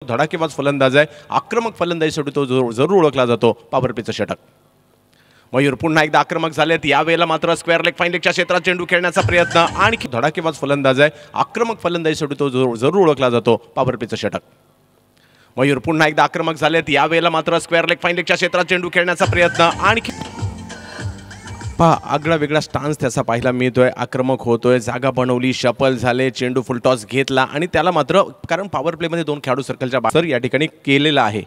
धडाकेबाज फलंदाज आहे, आक्रमक फलंदाजीसाठी तो जरूर ओळखला जातो. पॉवर प्लेचं षटक. मयूर पुन्हा एकदा आक्रमक झालेत. यावेळेला मात्र स्क्वेअर लेग फाईन लेगच्या क्षेत्रात चेंडू खेळण्याचा प्रयत्न आणि धडाकेबाज फलंदाज आहे, आक्रमक फलंदाजीसाठी तो जरूर ओळखला जातो. पॉवर प्लेचं षटक. मयूर पुन्हा एकदा आक्रमक झालेत. यावेळेला मात्र स्क्वेअर लेग फाईन लेगच्या क्षेत्रात चेंडू खेळण्याचा प्रयत्न आणि आगळा वेगळा स्टान्स त्याचा पाहायला मिळतोय. आक्रमक होतोय, जागा बनवली, शफल झाले, चेंडू फुलटॉस घेतला आणि त्याला मात्र कारण पॉवर प्लेमध्ये 2 खेळाडू सर्कलच्या बाहेर या ठिकाणी केलेला आहे.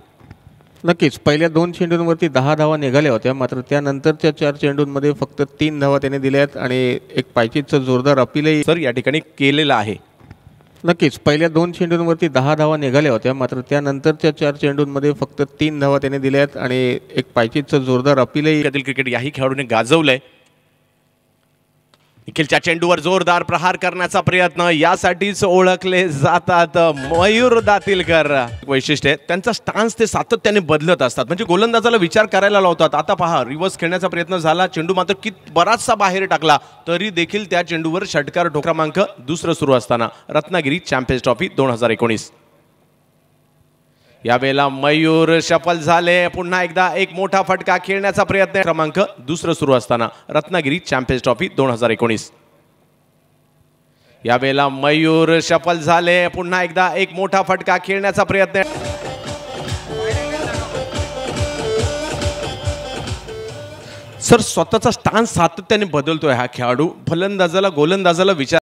नक्कीच पहिल्या 2 चेंडूंवरती 10 धावा निघाल्या होत्या, मात्र त्यानंतरच्या 4 चेंडूंमध्ये फक्त 3 धावा त्याने दिल्यात आणि एक पायचीचं जोरदार अपीलही या ठिकाणी केलेला आहे. नक्कीच पहिल्या 2 चेंडूंवरती 10 धावा निघाल्या होत्या, मात्र त्यानंतरच्या 4 चेंडूंमध्ये फक्त 3 धावा त्याने दिल्यात आणि एक पायचीचं जोरदार अपीलही क्रिकेट याही खेळाडूने गाजवलंय. निखिलच्या चेंडूवर जोरदार प्रहार करण्याचा प्रयत्न, यासाठीच ओळखले जातात मयूर दातीलकर. वैशिष्ट्य त्यांचा स्टान्स ते सातत्याने बदलत असतात, म्हणजे गोलंदाजाला विचार करायला लावतात. आता पहा, रिव्हर्स खेळण्याचा प्रयत्न झाला, चेंडू मात्र बराचसा बाहेर टाकला, तरी देखील त्या चेंडूवर षटकार क्रमांक 2 सुरू असताना रत्नागिरी चॅम्पियन्स ट्रॉफी 2019. यावेळेला मयूर शफल झाले. पुन्हा एकदा एक मोठा फटका खेळण्याचा प्रयत्न क्रमांक 2 सुरू असताना रत्नागिरी चॅम्पियन्स ट्रॉफी 2019. यावेळेला मयूर शफल झाले. पुन्हा एकदा एक मोठा फटका खेळण्याचा प्रयत्न. सर, स्वतःचा स्टान्स सातत्याने बदलतोय हा खेळाडू. फलंदाजाला गोलंदाजाला विचार